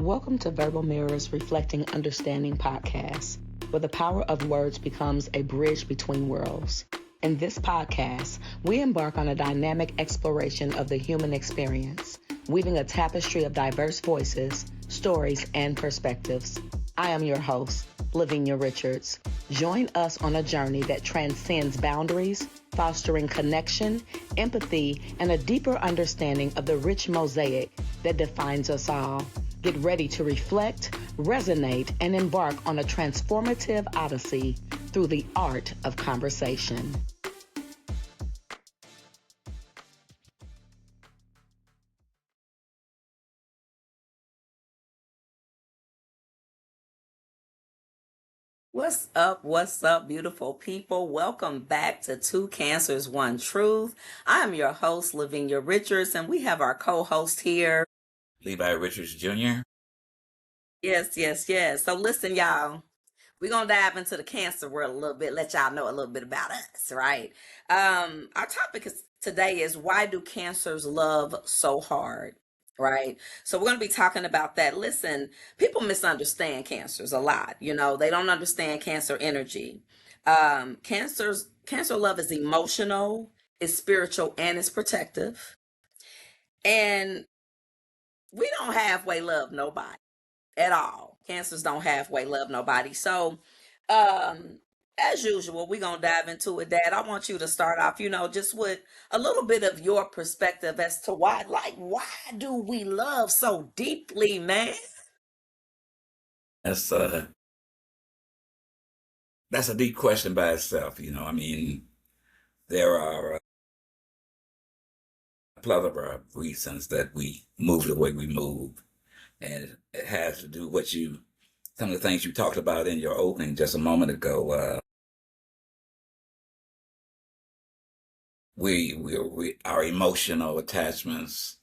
Welcome to Verbal Mirrors Reflecting Understanding podcast, where the power of words becomes a bridge between worlds. In this podcast, we embark on a dynamic exploration of the human experience, weaving a tapestry of diverse voices, stories, and perspectives. I am your host, Lavinia Richards. Join us on a journey that transcends boundaries, fostering connection, empathy, and a deeper understanding of the rich mosaic that defines us all. Get ready to reflect, resonate, and embark on a transformative odyssey through the art of conversation. What's up, beautiful people? Welcome back to Two Cancers, One Truth. I'm your host, Lavinia Richards, and we have our co-host here, Levi Richards Jr. Yes. So listen, y'all, we're going to dive into the cancer world a little bit, let y'all know a little bit about us, right? Our topic today is, why do cancers love so hard? Right. So we're going to be talking about that. Listen, people misunderstand cancers a lot. They don't understand cancer energy. Cancer love is emotional, it's spiritual, and it's protective. And we don't halfway love nobody at all. Cancers don't halfway love nobody. So, as usual, we're going to dive into it, Dad. I want you to start off, just with a little bit of your perspective as to why do we love so deeply, man? That's a deep question by itself. There are a plethora of reasons that we move the way we move, and it has to do with some of the things you talked about in your opening just a moment ago. Our emotional attachments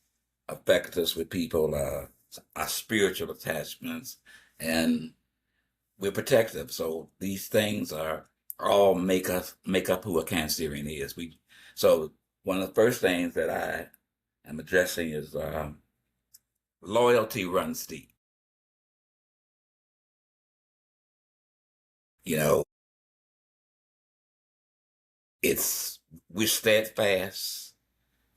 affect us with people, our spiritual attachments, and we're protective. So these things are all make up who a Cancerian is. So one of the first things that I am addressing is loyalty runs deep. We're steadfast.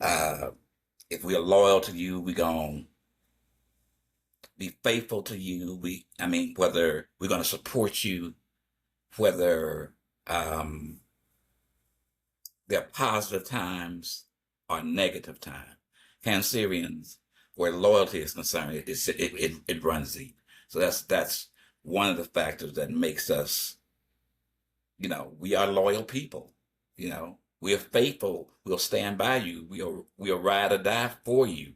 If we're loyal to you, we're gonna be faithful to you. Whether we're gonna support you, whether there are positive times or negative times. Cancerians, where loyalty is concerned, it runs deep. So that's one of the factors that makes us, we are loyal people. We are faithful. We'll stand by you. We'll ride or die for you.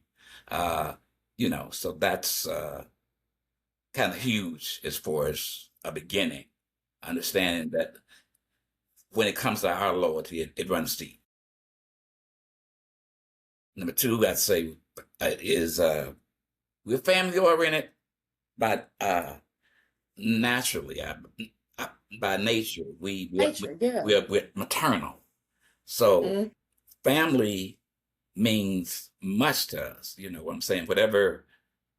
So that's kind of huge as far as a beginning, understanding that when it comes to our loyalty, it runs deep. Number two, I'd say, is we're family oriented, but naturally, by nature, we're maternal. So family means much to us. You know what I'm saying? Whatever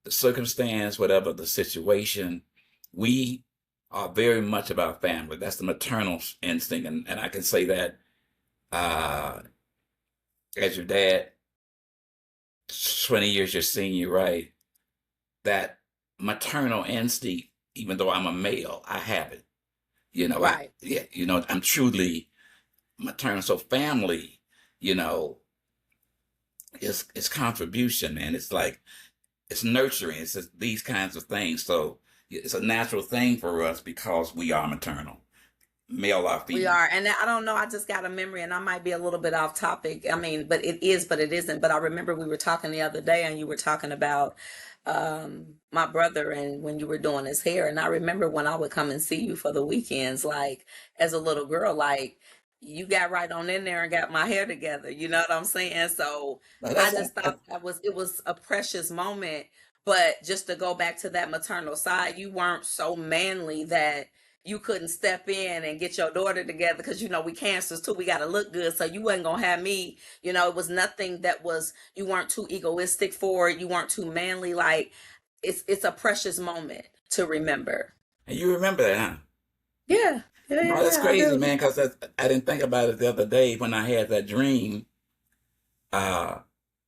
the circumstance, whatever the situation, we are very much about family. That's the maternal instinct. And I can say that as your dad, 20 years your senior, right? That maternal instinct, even though I'm a male, I have it. Right. I'm truly maternal. So family, is contribution, man. It's like, it's nurturing. It's just these kinds of things. So it's a natural thing for us because we are maternal, male or female. We are. And I don't know, I just got a memory, and I might be a little bit off topic. But it is, but it isn't. But I remember we were talking the other day, and you were talking about my brother and when you were doing his hair. And I remember when I would come and see you for the weekends, like as a little girl, like you got right on in there and got my hair together. You know what I'm saying? So I just thought it was a precious moment. But just to go back to that maternal side, you weren't so manly that you couldn't step in and get your daughter together, because we cancers too, we got to look good. So you wasn't gonna have me, it was nothing that was, you weren't too egoistic for it, you weren't too manly. Like, it's a precious moment to remember. And you remember that, huh? Yeah, yeah, No, yeah, that's yeah, I crazy, do. man, because I didn't think about it the other day when I had that dream uh,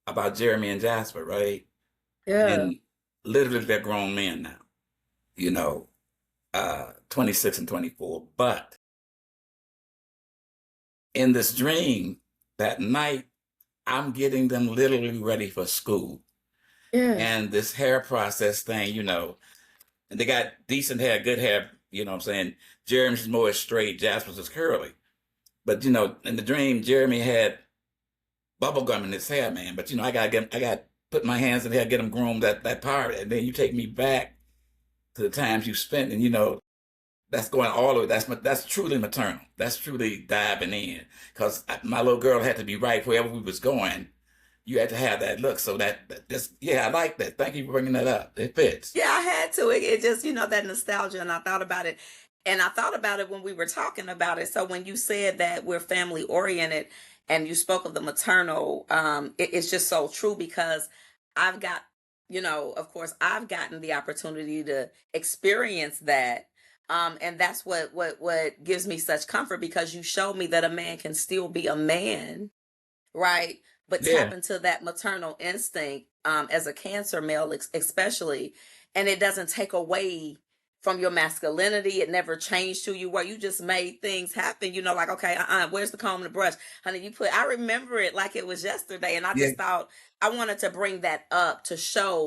about Jeremy and Jasper, right? Yeah, And literally they're grown men now, 26 and 24. But in this dream that night, I'm getting them literally ready for school. yeah, And this hair process thing, and they got decent hair, good hair, you know what I'm saying? Jeremy's more straight, Jasper's is curly. But in the dream, Jeremy had bubble gum in his hair, man. But I got put my hands in the hair, get him groomed that part, and then you take me back to the times you spent, and that's going all of it. That's truly maternal. That's truly diving in, because my little girl had to be right wherever we was going. You had to have that look. So that's yeah, I like that. Thank you for bringing that up. It fits. yeah. I had to. It just that nostalgia, and I thought about it, and I thought about it when we were talking about it. So when you said that we're family oriented, and you spoke of the maternal, it's just so true because I've got, of course, I've gotten the opportunity to experience that. And that's what gives me such comfort, because you showed me that a man can still be a man, right? But tap Yeah, into that maternal instinct, as a Cancer male, especially, and it doesn't take away from your masculinity. It never changed to you, where you just made things happen. Like, okay, where's the comb and the brush, honey? I remember it like it was yesterday, and I yeah, just thought I wanted to bring that up to show,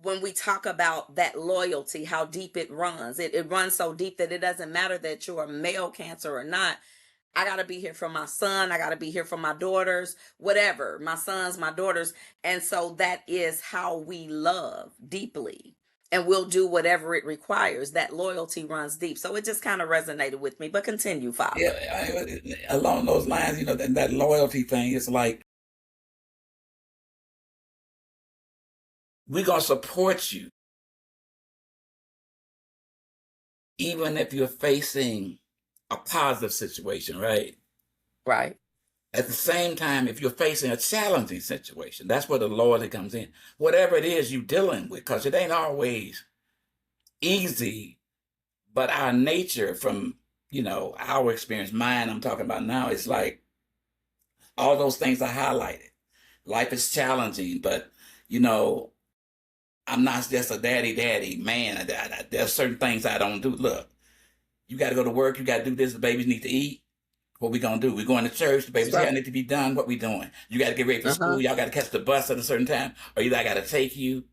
when we talk about that loyalty, how deep it runs. It runs so deep that it doesn't matter that you're a male Cancer or not. I got to be here for my son. I got to be here for my daughters, whatever, my sons, my daughters. And so that is how we love deeply. And we'll do whatever it requires. That loyalty runs deep. So it just kind of resonated with me. But continue, Father. yeah. Along those lines, that loyalty thing. It's like we're gonna support you even if you're facing a positive situation, right? Right. At the same time, if you're facing a challenging situation, that's where the loyalty comes in. Whatever it is you're dealing with, because it ain't always easy, but our nature from, our experience, mine I'm talking about now, it's like all those things I highlighted. Life is challenging, but, you know, I'm not just a daddy man. There's certain things I don't do. Look, you got to go to work. You got to do this. The babies need to eat. What we gonna do? We going to church. The That's baby's hair right. need to be done. What we doing? You got to get ready for Uh huh. school. Y'all got to catch the bus at a certain time, or either I got to take you.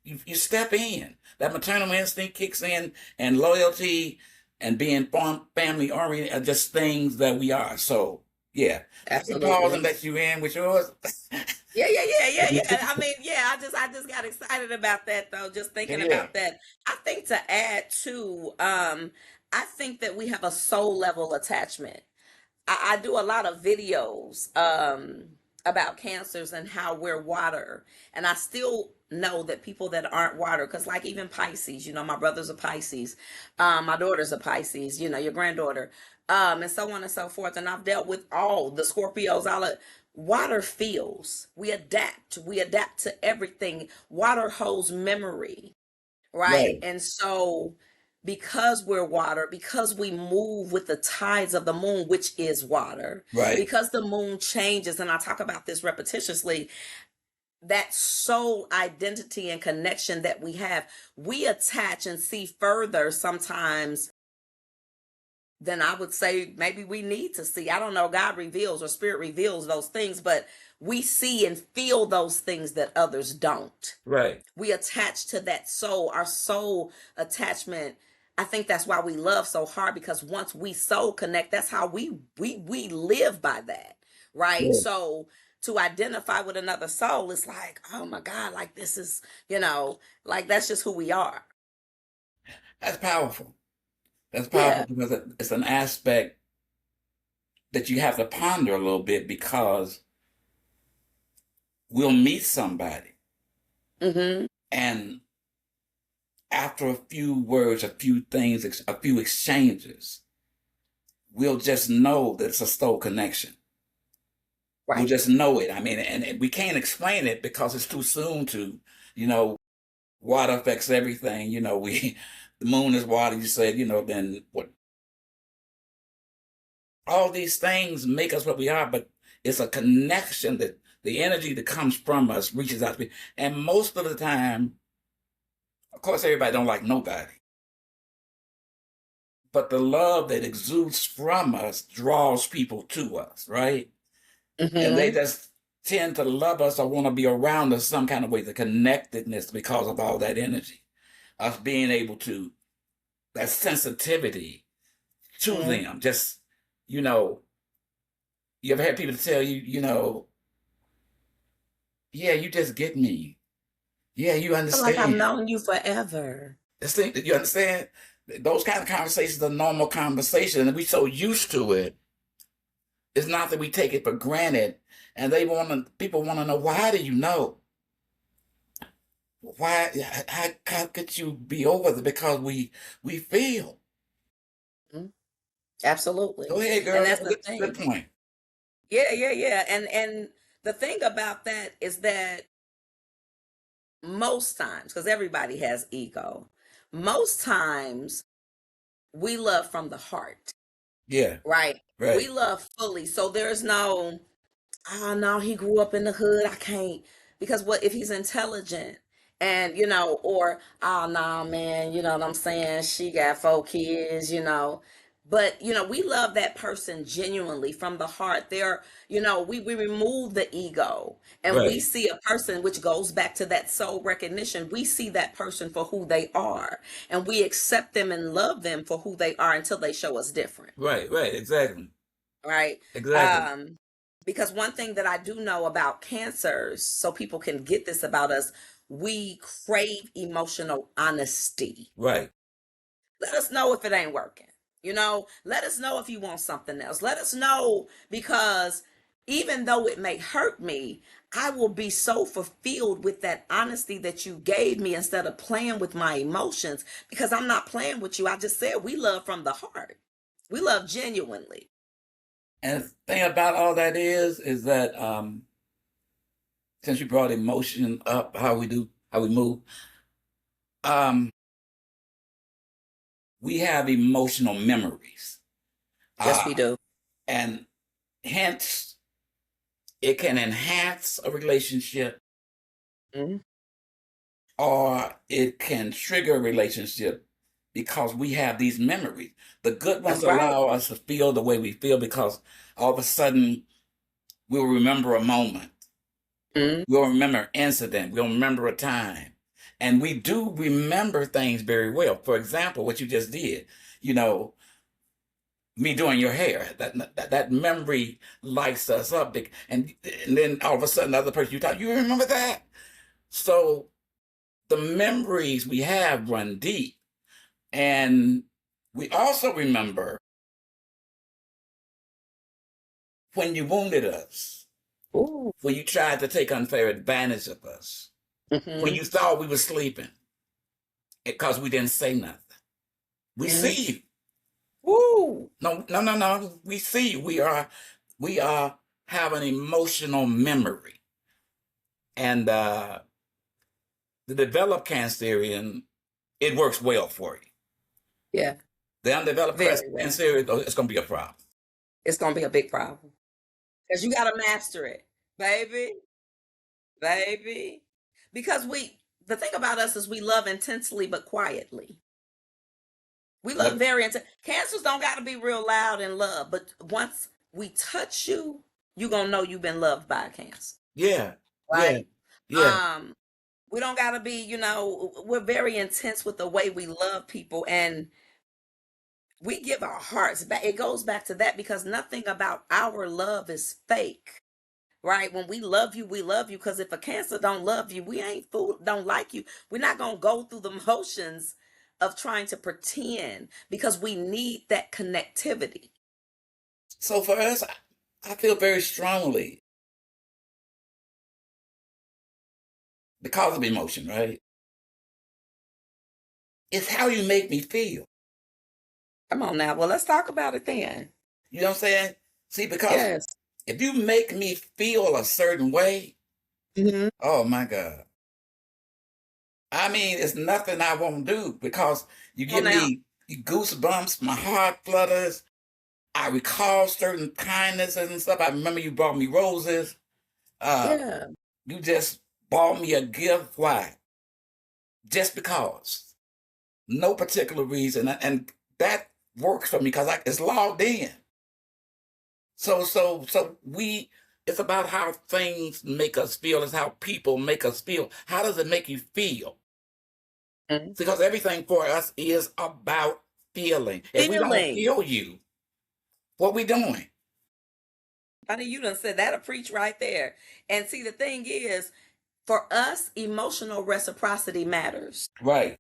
You step in. That maternal instinct kicks in, and loyalty and being family oriented are just things that we are. So yeah, let me pause and Absolutely. let you in with yours. Yeah, yeah, yeah, yeah, yeah. I mean, yeah, I just got excited about that, though, just thinking Yeah, about that. I think to add to, I think that we have a soul level attachment. I do a lot of videos, about cancers and how we're water. And I still know that people that aren't water, because like even Pisces, my brother's a Pisces, my daughter's a Pisces, your granddaughter, and so on and so forth. And I've dealt with all the Scorpios, all of water feels. We adapt to everything. Water holds memory, right? right, And so, because we're water, because we move with the tides of the moon, which is water, right, because the moon changes, and I talk about this repetitiously, that soul identity and connection that we have, we attach and see further sometimes than I would say maybe we need to see. I don't know, God reveals or spirit reveals those things, but we see and feel those things that others don't. right. We attach to that soul, our soul attachment. I think that's why we love so hard, because once we soul connect, that's how we live by that, right? Yeah, So to identify with another soul, it's like, oh my God, like this is, like that's just who we are. that's powerful. That's powerful Yeah. because it's an aspect that you have to ponder a little bit because we'll meet somebody Mm-hmm. and after a few words, a few things, a few exchanges, we'll just know that it's a soul connection. We'll Right. just know it. I mean, and we can't explain it because it's too soon to, you know, water affects everything. The moon is water, you said, then what? All these things make us what we are, but it's a connection that the energy that comes from us reaches out to me. And most of the time, of course, everybody don't like nobody, but the love that exudes from us draws people to us, right? And they Mm-hmm. just tend to love us or want to be around us some kind of way, the connectedness because of all that energy, us being able to, that sensitivity to Mm-hmm. them. Just, you know, you ever had people tell you, yeah, you just get me. Yeah, you Feel like I've understand. known you forever. This thing, you understand? Those kind of conversations are normal conversation, and we so used to it. It's not that we take it for granted, and people want to know, why do you know? Why? How could you be over it? Because we feel. Mhm. Go Absolutely. ahead, And girl. that's the Good thing. point. Yeah, yeah, yeah. And the thing about that is that most times, because everybody has ego, most times we love from the heart, Yeah, right? We right, love fully. So there's no, oh no, he grew up in the hood. I can't, because what if he's intelligent? And or oh no, man, you know what I'm saying? She got 4 kids. But we love that person genuinely from the heart. We remove the ego and we right, see a person, which goes back to that soul recognition. We see that person for who they are and we accept them and love them for who they are until they show us different, right. Exactly, right? exactly, Um, because one thing that I do know about cancers, so people can get this about us, we crave emotional honesty. right. Let us know if it ain't working. Let us know if you want something else. Let us know because even though it may hurt me, I will be so fulfilled with that honesty that you gave me instead of playing with my emotions because I'm not playing with you. I just said we love from the heart. We love genuinely. And the thing about all that is that since you brought emotion up, how we do, how we move, um, we have emotional memories, Yes, uh, we do. and hence it can enhance a relationship Mhm. or it can trigger a relationship because we have these memories. The good ones That's right. allow us to feel the way we feel because all of a sudden we'll remember a moment, Mhm. we'll remember an incident, we'll remember a time. And we do remember things very well. For example, what you just did, you know, me doing your hair, that memory lights us up. And then all of a sudden, the other person you talk, you remember that? So the memories we have run deep. And we also remember when you wounded us, Ooh. when you tried to take unfair advantage of us, when Mhm. you thought we were sleeping because we didn't say nothing. We Mhm. see you. Woo. No, no, no, no. We see you. We are have an emotional memory. And the developed Cancerian, it works well for you. Yeah, The undeveloped very well. Cancerian, though, it's going to be a problem. It's gonna be a big problem because you gotta master it, baby, baby. Because the thing about us is we love intensely but quietly. We love What? very intense. Cancers don't gotta be real loud in love, but once we touch you, you gonna know you've been loved by a cancer, Yeah, yeah, right? yeah. Um, we don't gotta be, we're very intense with the way we love people and we give our hearts back. It goes back to that because nothing about our love is fake, right? When we love you. Because if a cancer don't love you, we ain't fool, don't like you. We're not gonna go through the motions of trying to pretend because we need that connectivity. So for us, I feel very strongly because of emotion, right? It's how you make me feel. Come on now. Well, let's talk about it then. You know what I'm saying? See, because Yes. if you make me feel a certain way, Hmm. oh my God, I mean, it's nothing I won't do because you Come give on now. me goosebumps, my heart flutters. I recall certain kindnesses and stuff. I remember you brought me roses. Uh, Yeah. you just bought me a gift. Why? Just because. No particular reason. And that works for me because it's logged in. So we, it's about how things make us feel. It's how people make us feel. How does it make you feel? Mhm. Because everything for us is about feeling. If we don't Feeling. feel you, what we doing? Honey, you done said that'll preach right there. And see, the thing is, for us, emotional reciprocity matters. Right.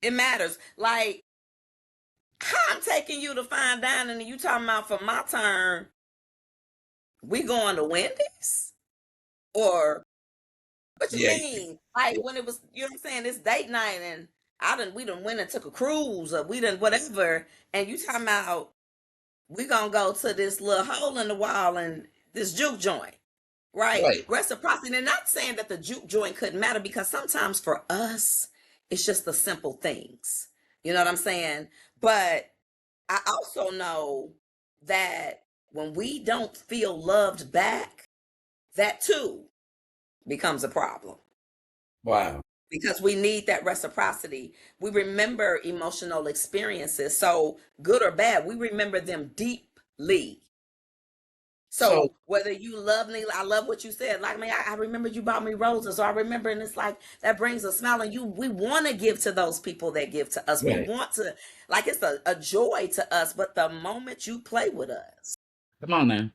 It matters. Like, how I'm taking you to fine dining and you talking about for my turn, we going to Wendy's? Or what you Yeah. mean? Like Yeah. when it was, you know what I'm saying, it's date night and we done went and took a cruise or we done whatever, and you talking about we gonna go to this little hole in the wall and this juke joint. Right. Right. Reciprocity. And not saying that the juke joint couldn't matter because sometimes for us, it's just the simple things. You know what I'm saying? But I also know that when we don't feel loved back, that too becomes a problem Wow. because we need that reciprocity. We remember emotional experiences. So, good or bad, we remember them deeply. So So whether you love me, I love what you said. Like me, I remember you bought me roses, or I remember, and it's like that brings a smile. And we want to give to those people that give to us. We right. want to, like it's a joy to us. But the moment you play with us, Come on now.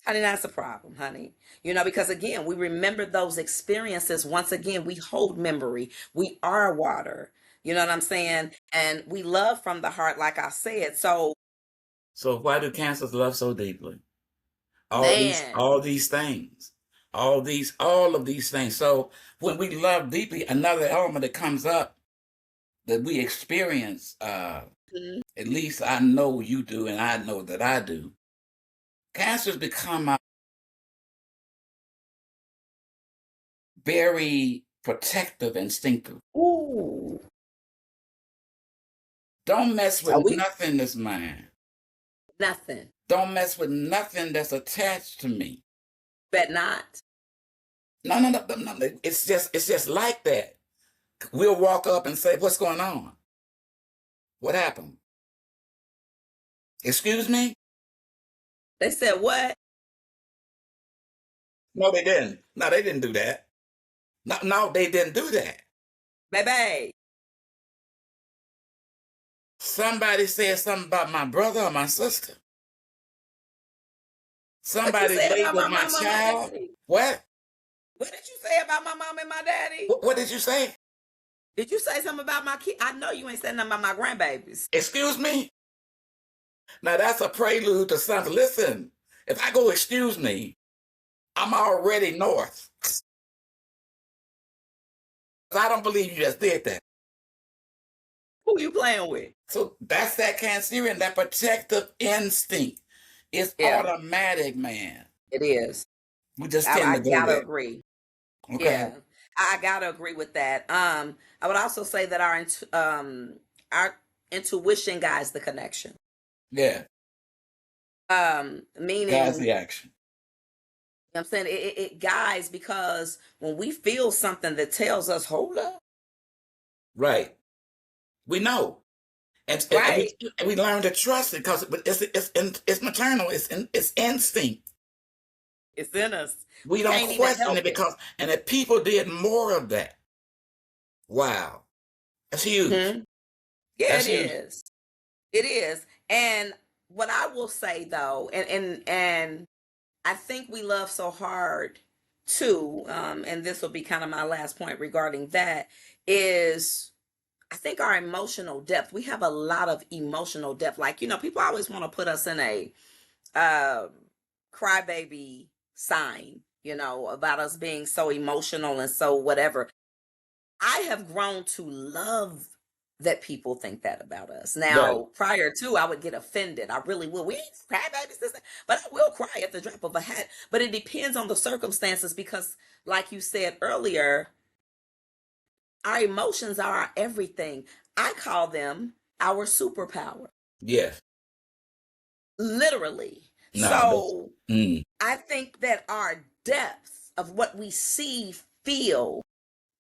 honey, that's a problem, honey. You know, because again, we remember those experiences. Once again, we hold memory. We are water. You know what I'm saying? And we love from the heart, like I said. So, So why do cancers love so deeply? man, All these things, all of these things. So when we love deeply, another element that comes up that we experience, mhm. at least I know you do, and I know that I do. Cancers become very protective, instinctive. Ooh, Don't mess are with we nothing that's mine. nothing? Don't mess with nothing that's attached to me. Bet not. No, no, no, no, no. It's just like that. We'll walk up and say, "What's going on? What happened? Excuse me?" They said what? No, they didn't. No, they didn't do that. No, no, they didn't do that. Baby. Somebody said something about my brother or my sister. What you Somebody say about labeled my my mama and my child. daddy? What? What did you say about my mom and my daddy? What did you say? Did you say something about my kid? I know you ain't saying nothing about my grandbabies. Excuse me? Now that's a prelude to something. Listen, if I go, excuse me, I'm already north. I don't believe you just did that. Who you playing with? So that's that Cancerian, that protective instinct. It's Yeah, automatic, man. it is. We just tend I to go gotta there. agree. Okay. Yeah, I gotta agree with that. I would also say that our intuition guides the connection. Yeah. Guys, Meaning, the action. I'm saying it guides because when we feel something that tells us, hold up, Right. We know. right? And we learn to trust it because it's maternal. It's instinct. It's in us. We We don't can't even question help it it. because, and if people did more of that, wow, that's huge. Hmm. Yeah, That's it huge. is. It is. And what I will say though, and I think we love so hard too, and this will be kind of my last point regarding that, is I think our emotional depth. We have a lot of emotional depth. Like, people always want to put us in a uh, crybaby sign, about us being so emotional and so whatever. I have grown to love that people think that about us. Right. Now, prior to, I would get offended. I really will. We ain't crybabies, this, that. But I will cry at the drop of a hat. But it depends on the circumstances because, like you said earlier, Our emotions are our everything. I call them our superpower, Yes. literally. No, but So mm, I think that our depth of what we see, feel,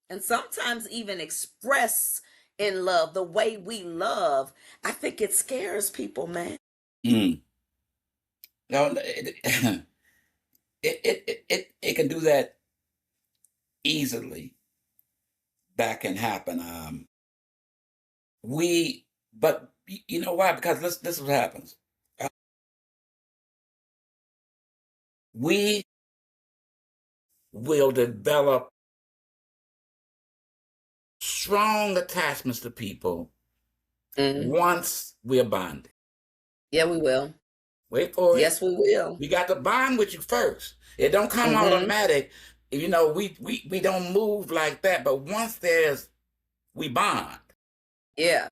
and sometimes even express in love, the way we love, I think it scares people, man. mm. No, it can do that easily. That can happen. We, but you know why? Because this is what happens. Uh, We will develop strong attachments to people Mm. once we're bonded. Yeah, we will. Wait for it. Yes, we will. We got to bond with you first. It don't come Mm-hmm. automatic. You know, we don't move like that. But once we bond, Yeah.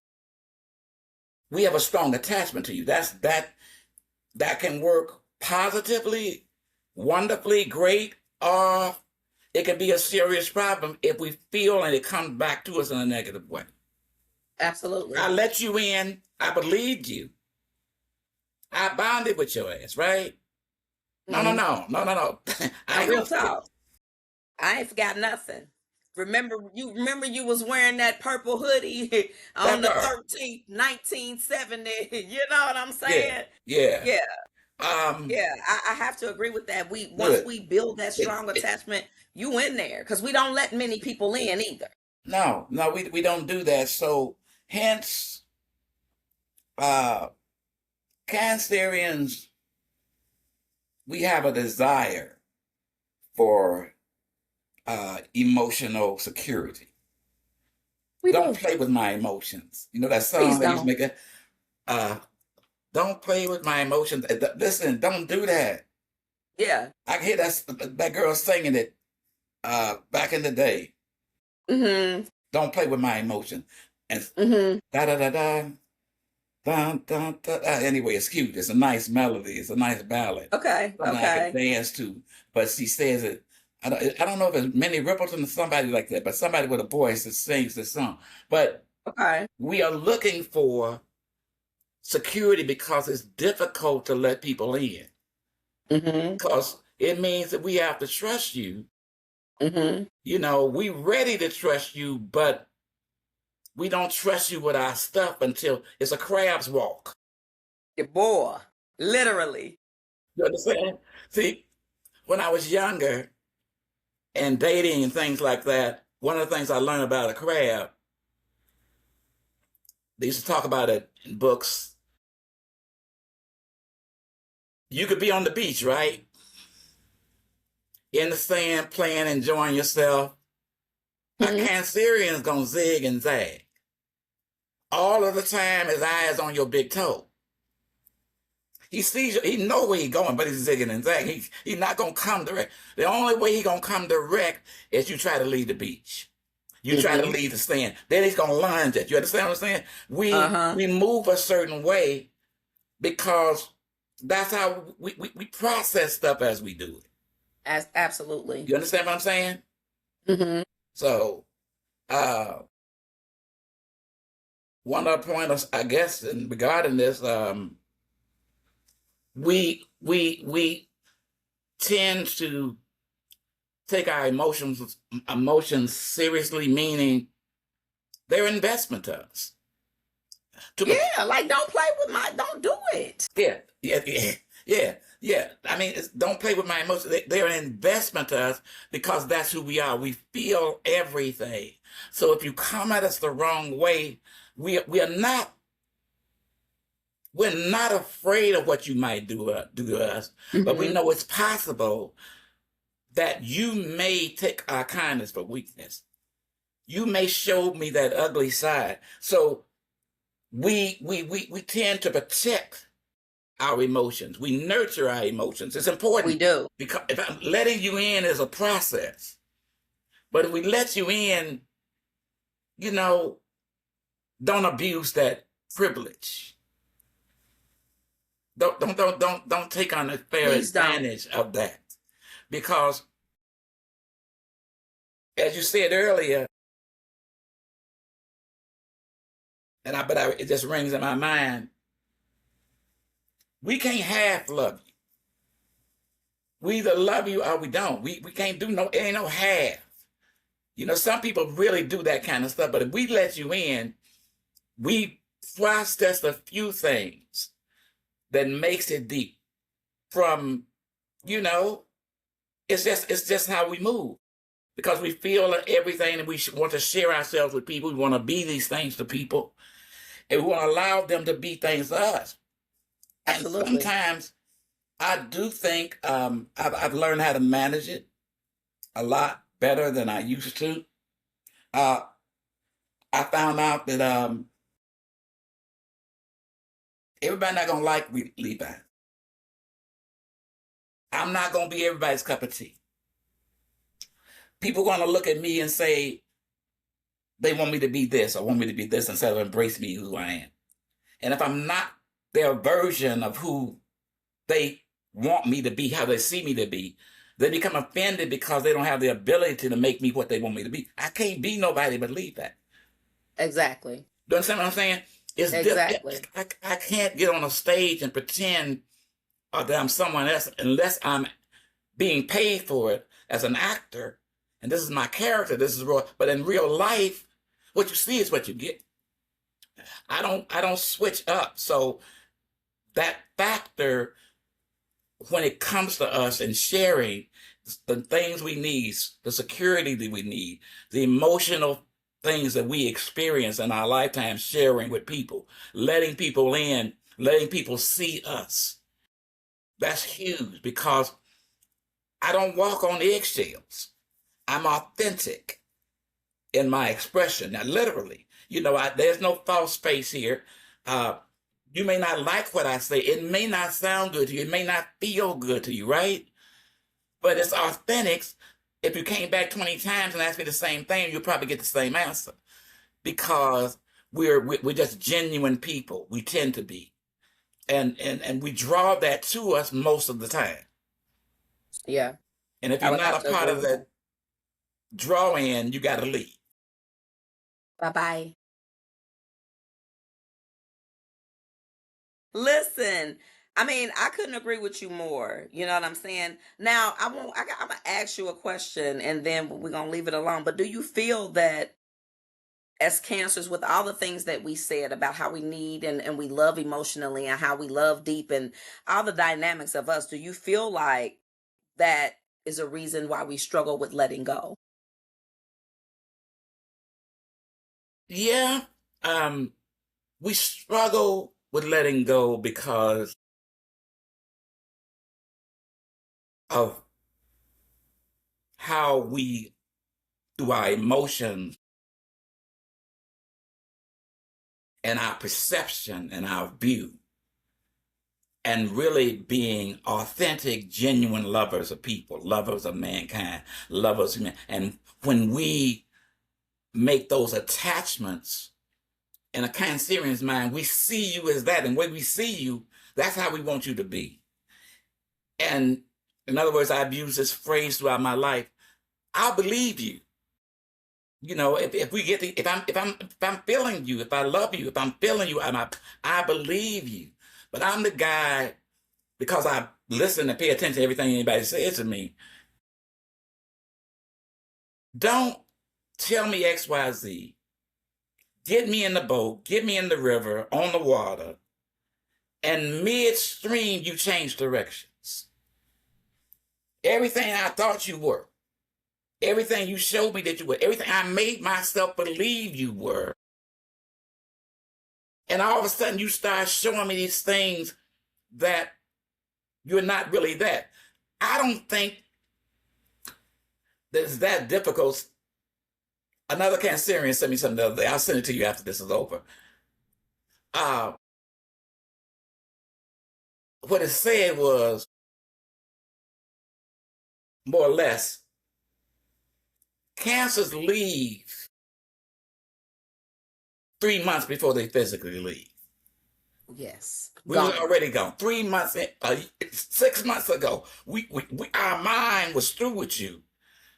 we have a strong attachment to you. That can work positively, wonderfully, great, or it can be a serious problem if we feel and it comes back to us in a negative way. I Absolutely. let you in. I believed you. I bonded with your ass, right? No, no, Mm-hmm. no, no, no, no. I Now, ain't real gonna. talk. I ain't forgot nothing. Remember you was wearing that purple hoodie on That the part. 13th, 1970. You know what I'm Yeah, saying? yeah. Yeah, Um, yeah. I have to agree with that. Once Good. we build that It, strong it, attachment, you in there because we don't let many people in either. no, no, we don't do that. So hence, uh, Cancerians, we have a desire for emotional security. We Don't do. play with my emotions. You know that Please song that used to don't. make it. Uh, don't play with my emotions. Listen, don't do that. Yeah. I hear that girl singing it back in the day. Mm-hmm. Don't play with my emotions. And Mm-hmm. da da da da. Dun, dun, dun. Anyway, it's cute. It's a nice melody. It's a nice ballad. Okay. Something I could Okay. dance to. But she says it. I don't know if it's Minnie Riperton or somebody like that, but somebody with a voice that sings this song. But Okay. we are looking for security because it's difficult to let people in. Mm-hmm. Because it means that we have to trust you. Mm-hmm. You know, we ready to trust you, but we don't trust you with our stuff until it's a crab's walk. Your boy. Literally. You understand? See, when I was younger and dating and things like that, one of the things I learned about a crab, they used to talk about it in books. You could be on the beach, right? In the sand, playing, enjoying yourself. A Mm-hmm. Cancerian's gonna zig and zag. All of the time, his eyes on your big toe. He sees you, he know where he's going, but he's zigging and zagging. He's not gonna come direct. The only way he's gonna come direct is you try to leave the beach. You try to Mm-hmm. leave the stand. Then he's gonna lunge at you. Understand what I'm saying? We Uh-huh. we move a certain way because that's how we process stuff as we do it. Absolutely. You understand what I'm saying? Mm-hmm. So one other point I guess in regarding this, we tend to take our emotions seriously, meaning they're investment to us. Yeah, like don't do it. Yeah, yeah, yeah, yeah, yeah. I mean, don't play with my emotions. They're an investment to us because that's who we are. We feel everything. So if you come at us the wrong way, we are not we're not afraid of what you might do to us, but we Mm-hmm. know it's possible that you may take our kindness for weakness. You may show me that ugly side. So we tend to protect our emotions. We nurture our emotions. It's We important do. because if I'm letting you in is a process. But if we let you in, you know, don't abuse that privilege. Don't take unfair Please don't. advantage of that. Because as you said earlier, but it just rings in my mind. We can't half love you. We either love you or we don't. We can't do it ain't no half. Some people really do that kind of stuff, but if we let you in, we process a few things that makes it deep from, it's just how we move. Because we feel everything and we want to share ourselves with people. We want to be these things to people. And we want to allow them to be things to us. Absolutely. And sometimes I do think I've learned how to manage it a lot better than I used to. I found out that everybody not gonna like Levi. I'm not gonna be everybody's cup of tea. People gonna look at me and say they want me to be this or want me to be this instead of embrace me who I am. And if I'm not their version of who they want me to be, how they see me to be, they become offended because they don't have the ability to make me what they want me to be. I can't be nobody but Levi. Exactly. Do you understand what I'm saying? Exactly. I can't get on a stage and pretend that I'm someone else unless I'm being paid for it as an actor. And this is my character. This is real. But in real life, what you see is what you get. I don't switch up. So that factor, when it comes to us and sharing the things we need, the security that we need, the emotional things that we experience in our lifetime, sharing with people, letting people in, letting people see us. That's huge because I don't walk on eggshells. I'm authentic in my expression. Now, literally, there's no false space here. You may not like what I say. It may not sound good to you. It may not feel good to you, right? But it's authentic. If you came back 20 times and asked me the same thing, you'll probably get the same answer because we're just genuine people. We tend to be. And we draw that to us most of the time. Yeah. And if you're not a part of that draw in, you got to leave. Bye-bye. Listen, I couldn't agree with you more. You know what I'm saying? Now, I'm going to ask you a question and then we're going to leave it alone. But do you feel that as cancers, with all the things that we said about how we need and we love emotionally and how we love deep and all the dynamics of us, do you feel like that is a reason why we struggle with letting go? Yeah. We struggle with letting go because of how we, through our emotions and our perception and our view, and really being authentic, genuine lovers of people, lovers of mankind, lovers of men. And when we make those attachments in a Cancerian's mind, we see you as that. And when we see you, that's how we want you to be. And in other words, I've used this phrase throughout my life. I'll believe you. If we get if I'm feeling you, if I love you, if I'm feeling you, I believe you. But I'm the guy, because I listen and pay attention to everything anybody says to me. Don't tell me X, Y, Z. Get me in the boat, get me in the river, on the water, and midstream you change directions. Everything I thought you were, everything you showed me that you were, everything I made myself believe you were. And all of a sudden you start showing me these things that you're not really that. I don't think that it's that difficult. Another Cancerian sent me something the other day. I'll send it to you after this is over. What it said was, more or less, cancers leave 3 months before they physically leave. Yes. We were already gone. 3 months, 6 months ago, our mind was through with you.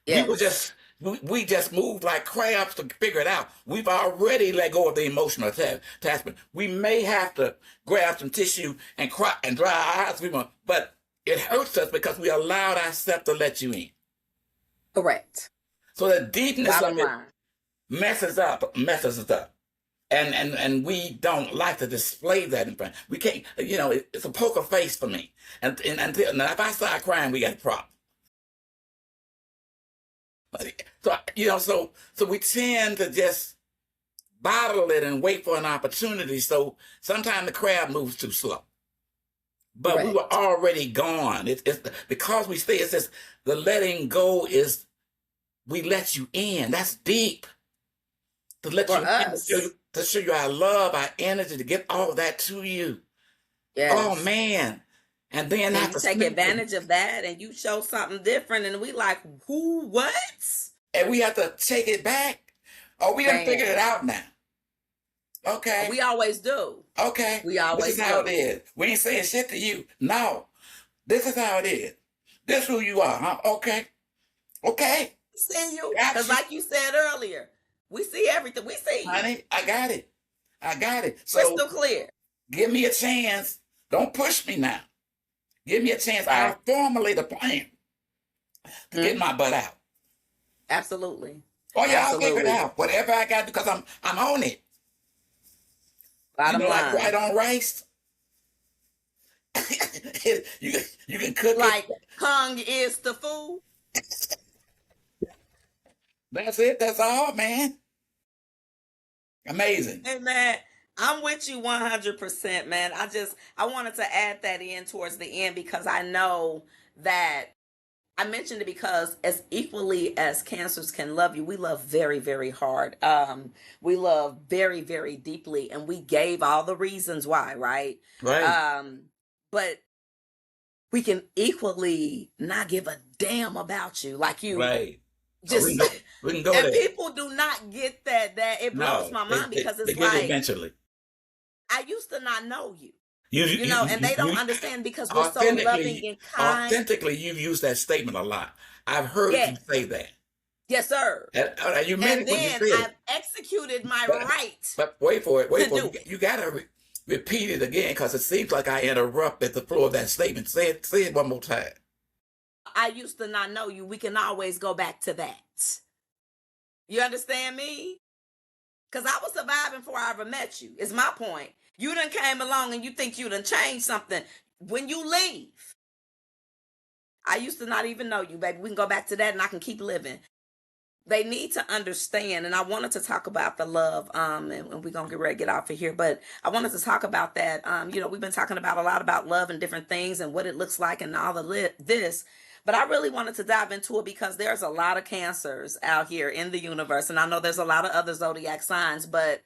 Yes. we just move like crabs to figure it out. We've already let go of the emotional attachment. We may have to grab some tissue and cry and dry our eyes, but it hurts us because we allowed ourselves to let you in. Correct. So the deepness Bottom of it line. messes us up. And we don't like to display that in front. We can't, it's a poker face for me. And now if I start crying, we got a problem. So we tend to just bottle it and wait for an opportunity. So sometimes the crab moves too slow. But Correct. we were already gone. It's because we stay. It's just the letting go is we let you in. That's deep. To let For you us. in, to show you our love, our energy, to get all that to you. Yes. Oh man. And then and you take advantage of that and you show something different and we like, who, what? And we have to take it back. Oh, we done Man. figured it out now. Okay. We always do. Okay. We always This is how do. it is. We ain't saying shit to you. No. This is how it is. This is who you are, huh? Okay. Okay. See you. Got Because you. like you said earlier, we see everything. We see you. Honey, I got it. Crystal So clear. give me a chance. Don't push me now. Give me a chance. I'll formulate a plan to get my butt out. Absolutely. Oh yeah, I'll Absolutely. figure it out. Whatever I got, because I'm on it. Bottom line. Like white on rice. you can cook like it. Kung is the fool. That's it. That's all, man. Amazing. Hey man, I'm with you 100%, man. I wanted to add that in towards the end because I know that I mentioned it because as equally as cancers can love you, we love very, very hard. We love very, very deeply, and we gave all the reasons why, right? Right. But we can equally not give a damn about you, like you Right. just. We can go and there. people do not get that. That it blows my mind because they it's get it like eventually. I used to not know you. You know, and they don't understand because we're so loving and kind. Authentically, you've used that statement a lot. I've heard you say that. Yes, sir. And you meant And it when you then said it. I've executed my right. But wait for it. do You got to repeat it again because it seems like I interrupted the flow of that statement. Say it one more time. I used to not know you. We can always go back to that. You understand me? Because I was surviving before I ever met you, is my point. You done came along and you think you done changed something. When you leave, I used to not even know you, baby. We can go back to that and I can keep living. They need to understand, and I wanted to talk about the love, and we're going to get ready to get off of here, but I wanted to talk about that. We've been talking about a lot about love and different things and what it looks like and all of this, but I really wanted to dive into it because there's a lot of cancers out here in the universe, and I know there's a lot of other zodiac signs, but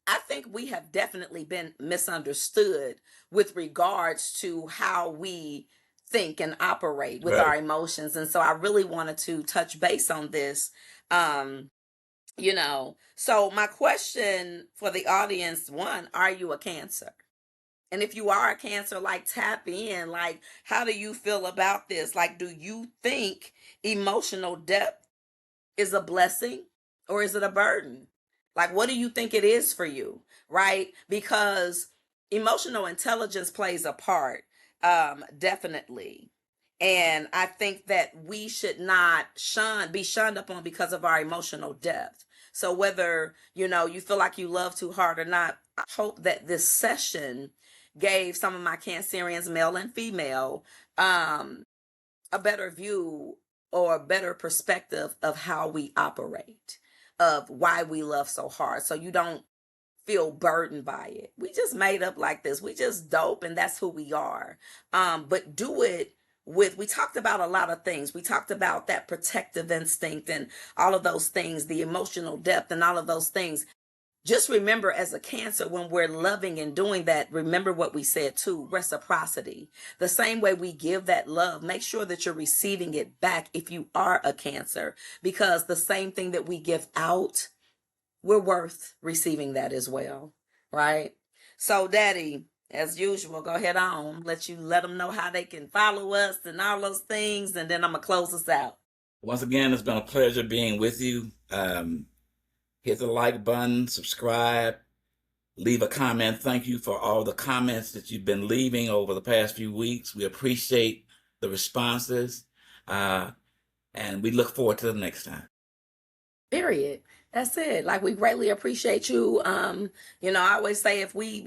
I think we have definitely been misunderstood with regards to how we think and operate with our emotions. And so I really wanted to touch base on this. So my question for the audience, one, are you a Cancer? And if you are a Cancer, like tap in, like, how do you feel about this? Like, do you think emotional depth is a blessing or is it a burden? Like, what do you think it is for you? Right? Because emotional intelligence plays a part, definitely. And I think that we should not be shunned upon because of our emotional depth. So whether, you feel like you love too hard or not, I hope that this session gave some of my Cancerians, male and female, a better view or a better perspective of how we operate, of why we love so hard. So you don't feel burdened by it. We just made up like this. We just dope and that's who we are. But do it we talked about a lot of things. We talked about that protective instinct and all of those things, the emotional depth and all of those things. Just remember, as a Cancer, when we're loving and doing that, remember what we said too, reciprocity. The same way we give that love, make sure that you're receiving it back if you are a Cancer, because the same thing that we give out, we're worth receiving that as well, right? So, Daddy, as usual, go ahead on, let them know how they can follow us and all those things, and then I'm going to close us out. Once again, it's been a pleasure being with you. Hit the like button, subscribe, leave a comment. Thank you for all the comments that you've been leaving over the past few weeks. We appreciate the responses, and we look forward to the next time. Period. That's it. Like, we greatly appreciate you. I always say, if we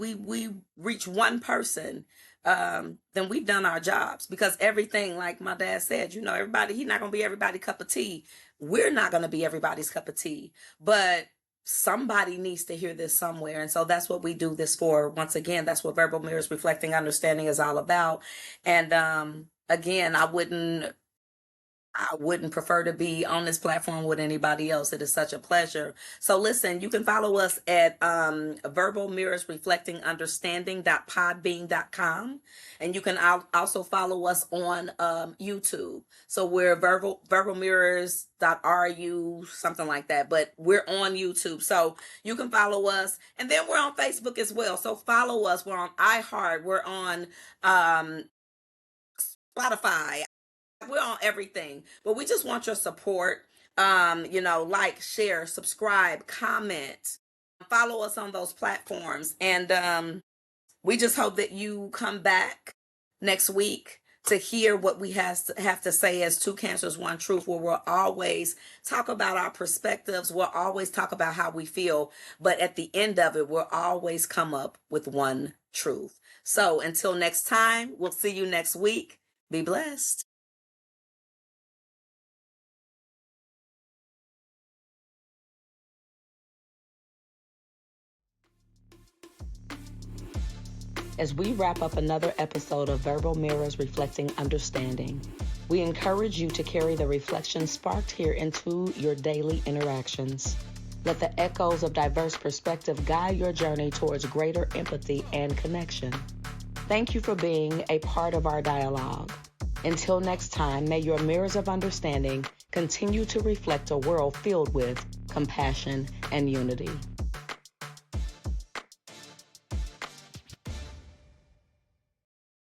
reach one person, then we've done our jobs, because everything, like my dad said, everybody, he's not gonna be everybody's cup of tea. We're not gonna be everybody's cup of tea, but somebody needs to hear this somewhere. And so that's what we do this for. Once again, that's what Verbal Mirrors Reflecting Understanding is all about. And again, I wouldn't prefer to be on this platform with anybody else. It is such a pleasure. So listen, you can follow us at Verbal Mirrors Reflecting Understanding.podbean.com. And you can also follow us on YouTube. So we're verbalmirrors.ru, something like that. But we're on YouTube. So you can follow us. And then we're on Facebook as well. So follow us. We're on iHeart. We're on Spotify. We're on everything, but we just want your support. Like, share, subscribe, comment, follow us on those platforms. And we just hope that you come back next week to hear what we have to say as Two Cancers, One Truth, where we'll always talk about our perspectives. We'll always talk about how we feel. But at the end of it, we'll always come up with one truth. So until next time, we'll see you next week. Be blessed. As we wrap up another episode of Verbal Mirrors Reflecting Understanding, we encourage you to carry the reflection sparked here into your daily interactions. Let the echoes of diverse perspective guide your journey towards greater empathy and connection. Thank you for being a part of our dialogue. Until next time, may your mirrors of understanding continue to reflect a world filled with compassion and unity.